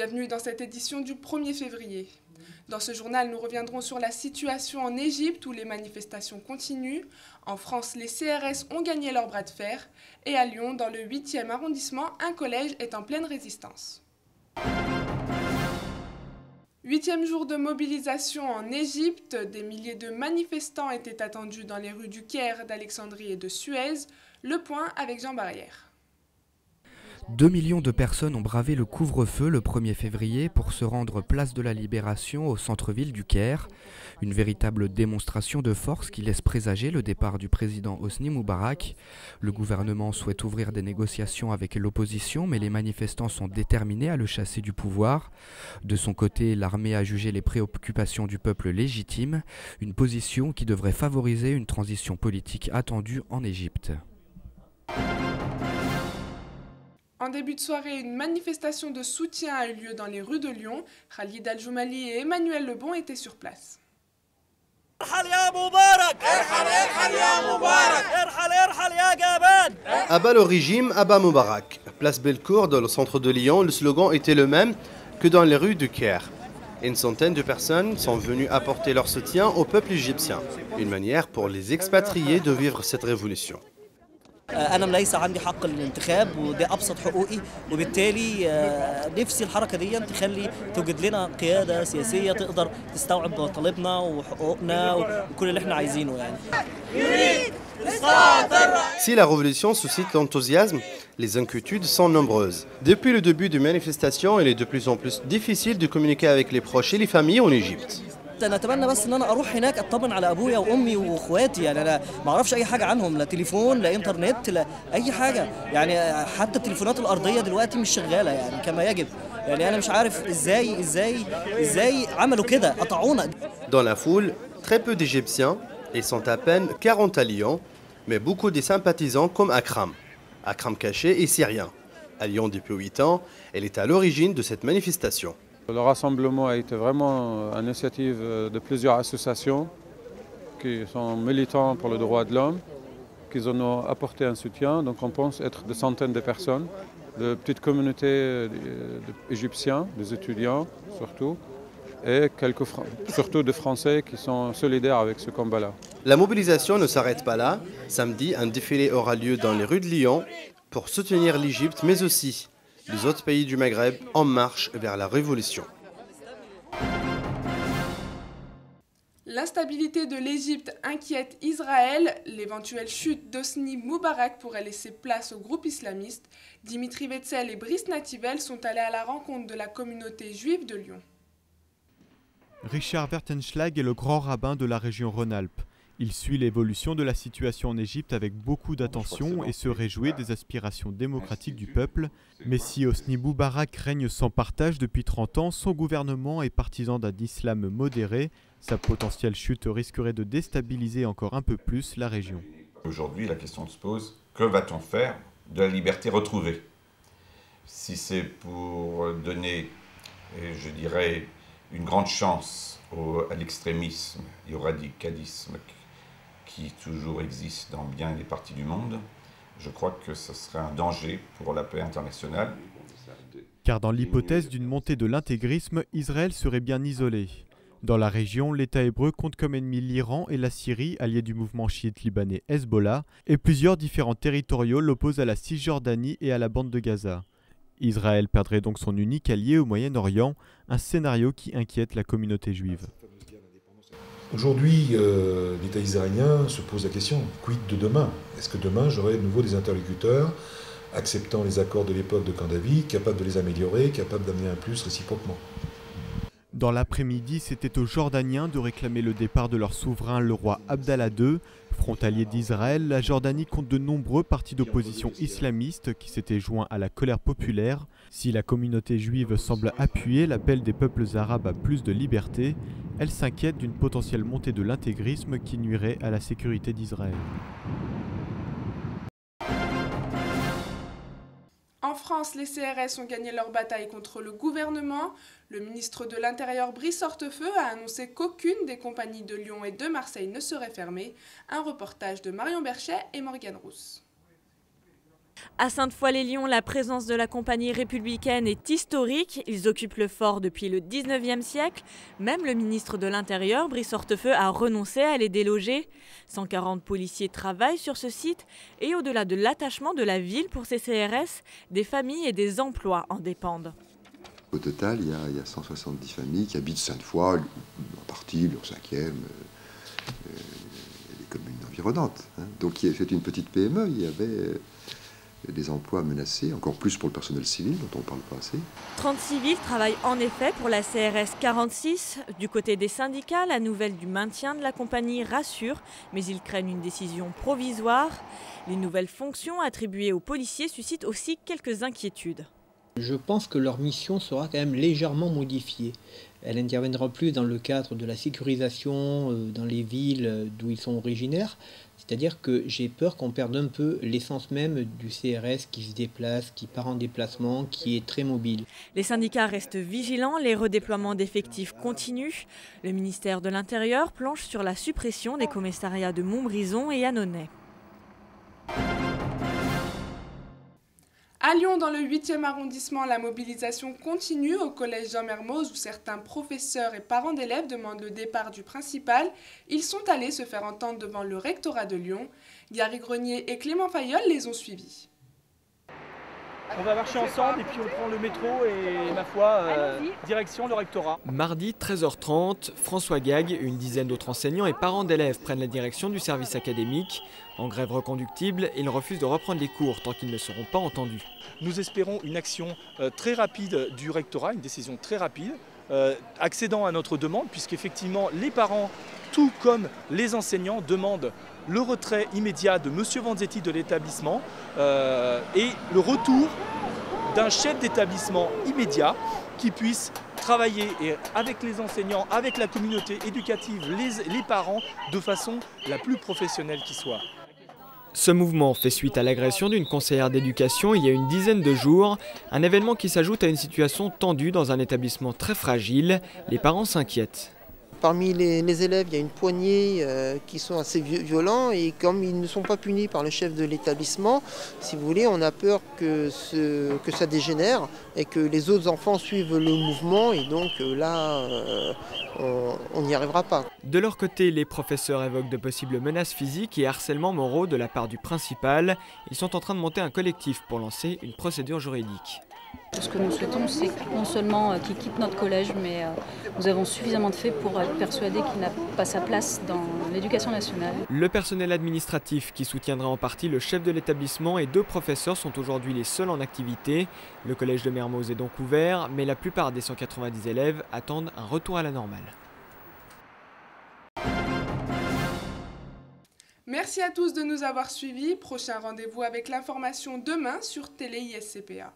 Bienvenue dans cette édition du 1er février. Dans ce journal, nous reviendrons sur la situation en Égypte où les manifestations continuent. En France, les CRS ont gagné leur bras de fer. Et à Lyon, dans le 8e arrondissement, un collège est en pleine résistance. 8e jour de mobilisation en Égypte, des milliers de manifestants étaient attendus dans les rues du Caire, d'Alexandrie et de Suez. Le point avec Jean Barrière. 2 millions de personnes ont bravé le couvre-feu le 1er février pour se rendre place de la Libération au centre-ville du Caire. Une véritable démonstration de force qui laisse présager le départ du président Hosni Moubarak. Le gouvernement souhaite ouvrir des négociations avec l'opposition, mais les manifestants sont déterminés à le chasser du pouvoir. De son côté, l'armée a jugé les préoccupations du peuple légitimes, une position qui devrait favoriser une transition politique attendue en Égypte. En début de soirée, une manifestation de soutien a eu lieu dans les rues de Lyon. Khalid Al-Joumali et Emmanuel Lebon étaient sur place. Abat le régime, Abat Moubarak. Place Bellecour, dans le centre de Lyon, le slogan était le même que dans les rues du Caire. Une centaine de personnes sont venues apporter leur soutien au peuple égyptien. Une manière pour les expatriés de vivre cette révolution. أنا ليس عندي حق الانتخاب وده أبسط حقوقي وبالتالي نفسي الحركة دي تخلي توجد لنا قيادة سياسية تقدر تستوعب مطالبنا وحقوقنا وكل اللي احنا عايزينه يعني. Si la révolution suscite l'enthousiasme, les inquiétudes sont nombreuses. Depuis le début des manifestations, il est de plus en plus difficile de communiquer avec les proches et les familles en Égypte. انا اتمنى بس ان انا اروح هناك اطمن على ابويا وامي واخواتي يعني انا ما اعرفش اي حاجه عنهم لا تليفون لا انترنت لا اي حاجه يعني حتى التليفونات الارضيه دلوقتي مش شغاله يعني كما يجب يعني انا مش عارف ازاي عملوا كده قطعونا. Dans la foule, très peu d'Égyptiens, ils sont à peine 40 à Lyon, mais beaucoup de sympathisants comme Akram. Akram caché est syrien. À Lyon depuis 8 ans, elle est à l'origine de cette manifestation. Le rassemblement a été vraiment une initiative de plusieurs associations qui sont militants pour le droit de l'homme, qui en ont apporté un soutien. Donc on pense être des centaines de personnes, de petites communautés égyptiennes, des étudiants surtout, et surtout des Français qui sont solidaires avec ce combat-là. La mobilisation ne s'arrête pas là. Samedi, un défilé aura lieu dans les rues de Lyon pour soutenir l'Égypte, mais aussi les autres pays du Maghreb en marche vers la révolution. L'instabilité de l'Égypte inquiète Israël. L'éventuelle chute d'Hosni Moubarak pourrait laisser place au groupe islamiste. Dimitri Wetzel et Brice Nativel sont allés à la rencontre de la communauté juive de Lyon. Richard Wertenschlag est le grand rabbin de la région Rhône-Alpes. Il suit l'évolution de la situation en Égypte avec beaucoup d'attention et se réjouit des aspirations démocratiques du peuple. Mais si Hosni Moubarak règne sans partage depuis 30 ans, son gouvernement est partisan d'un islam modéré. Sa potentielle chute risquerait de déstabiliser encore un peu plus la région. Aujourd'hui, la question se pose, que va-t-on faire de la liberté retrouvée? Si c'est pour donner, je dirais, une grande chance à l'extrémisme et au radicalisme qui toujours existe dans bien des parties du monde, je crois que ce serait un danger pour la paix internationale. Car dans l'hypothèse d'une montée de l'intégrisme, Israël serait bien isolé. Dans la région, l'État hébreu compte comme ennemis l'Iran et la Syrie, alliés du mouvement chiite libanais Hezbollah, et plusieurs différents territoriaux l'opposent à la Cisjordanie et à la bande de Gaza. Israël perdrait donc son unique allié au Moyen-Orient, un scénario qui inquiète la communauté juive. Aujourd'hui, l'État israélien se pose la question, quid de demain? Est-ce que demain, j'aurai de nouveau des interlocuteurs acceptant les accords de l'époque de Camp David, capables de les améliorer, capables d'amener un plus réciproquement? Dans l'après-midi, c'était aux Jordaniens de réclamer le départ de leur souverain, le roi Abdallah II. Frontalier d'Israël, la Jordanie compte de nombreux partis d'opposition islamistes qui s'étaient joints à la colère populaire. Si la communauté juive semble appuyer l'appel des peuples arabes à plus de liberté, elle s'inquiète d'une potentielle montée de l'intégrisme qui nuirait à la sécurité d'Israël. En France, les CRS ont gagné leur bataille contre le gouvernement. Le ministre de l'Intérieur Brice Hortefeux a annoncé qu'aucune des compagnies de Lyon et de Marseille ne serait fermée. Un reportage de Marion Berchet et Morgane Rousse. À Sainte-Foy-les-Lyons, la présence de la compagnie républicaine est historique. Ils occupent le fort depuis le 19e siècle. Même le ministre de l'Intérieur, Brice Hortefeux, a renoncé à les déloger. 140 policiers travaillent sur ce site et au-delà de l'attachement de la ville pour ces CRS, des familles et des emplois en dépendent. Au total, il y a 170 familles qui habitent Sainte-Foy, en partie, le 5e, les communes environnantes. Donc c'est une petite PME, il y avait des emplois menacés, encore plus pour le personnel civil, dont on ne parle pas assez. 30 civils travaillent en effet pour la CRS 46. Du côté des syndicats, la nouvelle du maintien de la compagnie rassure, mais ils craignent une décision provisoire. Les nouvelles fonctions attribuées aux policiers suscitent aussi quelques inquiétudes. Je pense que leur mission sera quand même légèrement modifiée. Elle interviendra plus dans le cadre de la sécurisation dans les villes d'où ils sont originaires. C'est-à-dire que j'ai peur qu'on perde un peu l'essence même du CRS qui se déplace, qui part en déplacement, qui est très mobile. Les syndicats restent vigilants, les redéploiements d'effectifs continuent. Le ministère de l'Intérieur planche sur la suppression des commissariats de Montbrison et Annonay. À Lyon, dans le 8e arrondissement, la mobilisation continue au collège Jean-Mermoz où certains professeurs et parents d'élèves demandent le départ du principal. Ils sont allés se faire entendre devant le rectorat de Lyon. Gary Grenier et Clément Fayolle les ont suivis. On va marcher ensemble et puis on prend le métro et ma foi, direction le rectorat. Mardi 13h30, François Gag, une dizaine d'autres enseignants et parents d'élèves prennent la direction du service académique. En grève reconductible, ils refusent de reprendre les cours tant qu'ils ne seront pas entendus. Nous espérons une action très rapide du rectorat, une décision très rapide, accédant à notre demande puisqu'effectivement les parents, tout comme les enseignants, demandent le retrait immédiat de M. Vanzetti de l'établissement et le retour d'un chef d'établissement immédiat qui puisse travailler avec les enseignants, avec la communauté éducative, les parents, de façon la plus professionnelle qui soit. Ce mouvement fait suite à l'agression d'une conseillère d'éducation il y a une dizaine de jours, un événement qui s'ajoute à une situation tendue dans un établissement très fragile. Les parents s'inquiètent. Parmi les élèves, il y a une poignée qui sont assez violents et comme ils ne sont pas punis par le chef de l'établissement, si vous voulez, on a peur que ça dégénère et que les autres enfants suivent le mouvement et donc là, on n'y arrivera pas. De leur côté, les professeurs évoquent de possibles menaces physiques et harcèlements moraux de la part du principal. Ils sont en train de monter un collectif pour lancer une procédure juridique. Ce que nous souhaitons, c'est non seulement qu'il quitte notre collège, mais nous avons suffisamment de faits pour être persuadés qu'il n'a pas sa place dans l'éducation nationale. Le personnel administratif qui soutiendra en partie le chef de l'établissement et 2 professeurs sont aujourd'hui les seuls en activité. Le collège de Mermoz est donc ouvert, mais la plupart des 190 élèves attendent un retour à la normale. Merci à tous de nous avoir suivis. Prochain rendez-vous avec l'information demain sur Télé ISCPA.